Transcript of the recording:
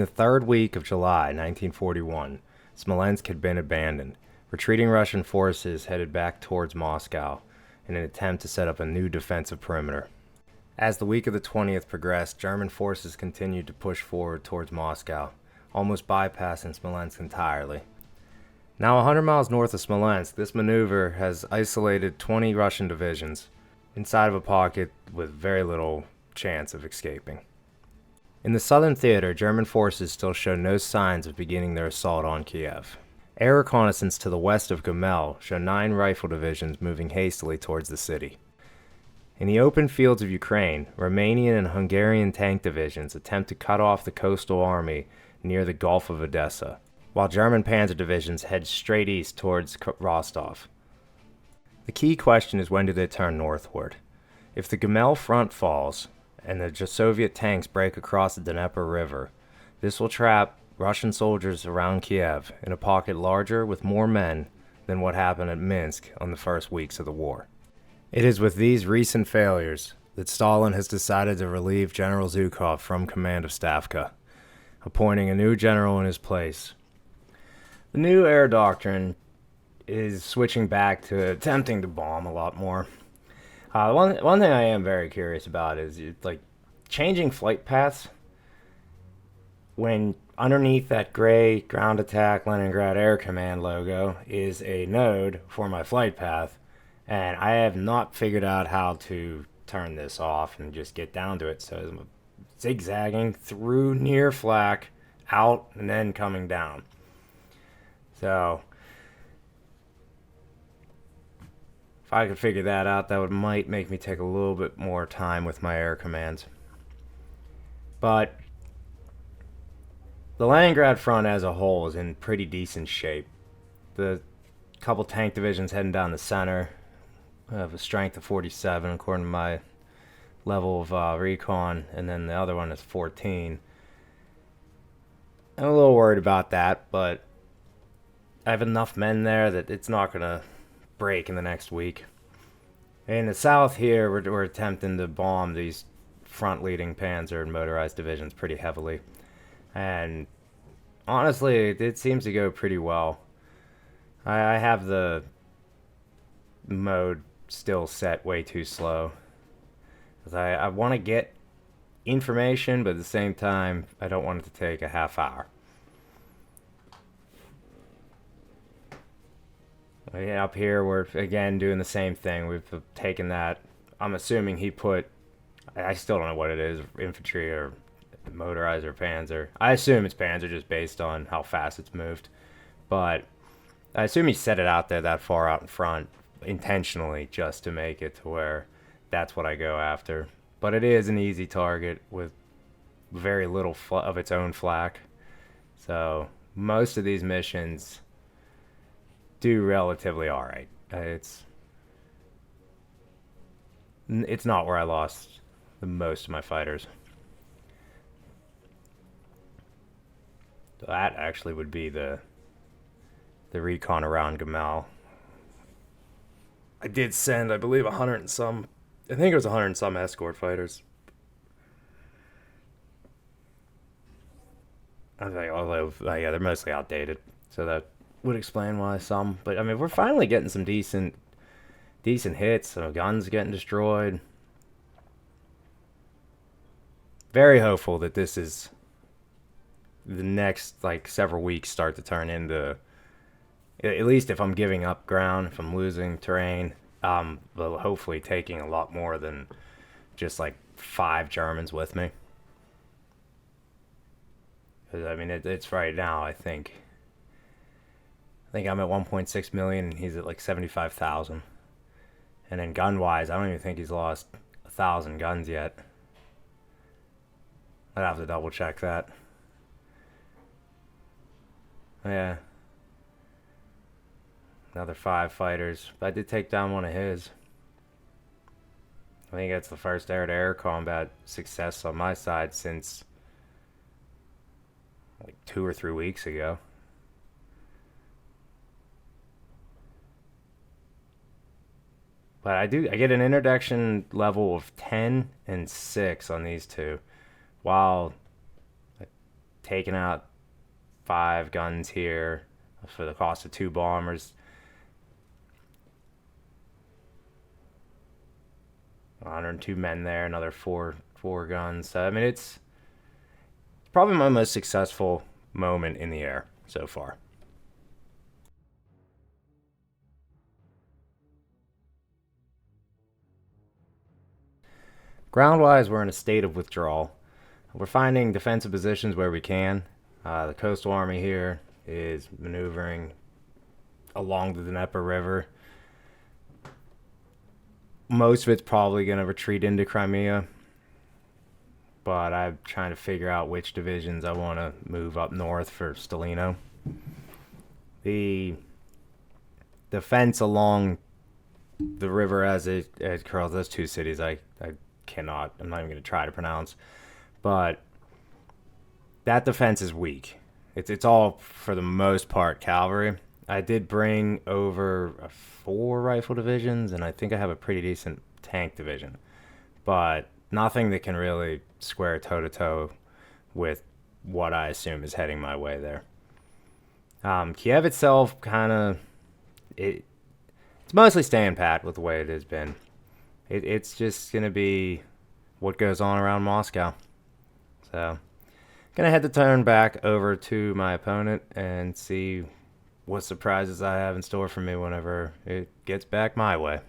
the third week of July 1941, Smolensk had been abandoned. Retreating Russian forces headed back towards Moscow in an attempt to set up a new defensive perimeter. As the week of the 20th progressed, German forces continued to push forward towards Moscow, almost bypassing Smolensk entirely. Now 100 miles north of Smolensk, this maneuver has isolated 20 Russian divisions inside of a pocket with very little chance of escaping. In the southern theater, German forces still showed no signs of beginning their assault on Kiev. Air reconnaissance to the west of Gomel showed 9 rifle divisions moving hastily towards the city. In the open fields of Ukraine, Romanian and Hungarian tank divisions attempt to cut off the coastal army near the Gulf of Odessa, while German panzer divisions head straight east towards Rostov. The key question is, when do they turn northward? If the Gomel front falls, and the Soviet tanks break across the Dnieper River, this will trap Russian soldiers around Kiev in a pocket larger with more men than what happened at Minsk on the first weeks of the war. It is with these recent failures that Stalin has decided to relieve General Zhukov from command of Stavka, appointing a new general in his place. The new air doctrine is switching back to attempting to bomb a lot more. One thing I am very curious about is changing flight paths when underneath that gray Ground Attack Leningrad Air Command logo is a node for my flight path, and I have not figured out how to turn this off and just get down to it. So I'm zigzagging through near flak, out, and then coming down. So if I could figure that out, might make me take a little bit more time with my air commands. But the Leningrad front as a whole is in pretty decent shape. The couple tank divisions heading down the center have a strength of 47 according to my level of recon, and then the other one is 14. I'm a little worried about that, but I have enough men there that it's not going to break in the next week. In the south here, we're attempting to bomb these front-leading panzer and motorized divisions pretty heavily. And honestly, it seems to go pretty well. I have the mode still set way too slow. I want to get information, but at the same time, I don't want it to take a half hour. Up here, we're again doing the same thing. We've taken that. I'm assuming he put, I still don't know what it is, infantry or motorized or panzer. I assume it's panzer just based on how fast it's moved. But I assume he set it out there that far out in front intentionally just to make it to where that's what I go after. But it is an easy target with very little of its own flak. So most of these missions do relatively alright. It's not where I lost the most of my fighters. So that actually would be the recon around Gomel. I did send, I believe, 100 and some. I think it was 100 and some escort fighters. I think, although, yeah, they're mostly outdated, so that would explain why some. But I mean, we're finally getting some decent hits. Some guns getting destroyed. Very hopeful that this is the next several weeks start to turn into, at least if I'm giving up ground, if I'm losing terrain, but hopefully taking a lot more than just 5 Germans with me. Because I mean, it's right now. I think I'm at 1.6 million, and he's at 75,000. And then gun-wise, I don't even think he's lost 1,000 guns yet. I'd have to double check that. Yeah. Another 5 fighters. But I did take down one of his. I think that's the first air-to-air combat success on my side since 2 or 3 weeks ago. But I get an introduction level of 10 and 6 on these two. While taking out 5 guns here for the cost of 2 bombers. 102 men there, another four guns. So, I mean, it's probably my most successful moment in the air so far. Ground-wise, we're in a state of withdrawal. We're finding defensive positions where we can. The coastal army here is maneuvering along the Dnieper River. Most of it's probably going to retreat into Crimea, but I'm trying to figure out which divisions I want to move up north for Stalino. The defense along the river as it curls, those 2 cities I'm not even going to try to pronounce, but that defense is weak. It's all, for the most part, cavalry. I did bring over 4 rifle divisions, and I think I have a pretty decent tank division, but nothing that can really square toe-to-toe with what I assume is heading my way there. Kiev itself, it's mostly staying pat with the way it has been. It's just going to be what goes on around Moscow. So, going to head the turn back over to my opponent and see what surprises I have in store for me whenever it gets back my way.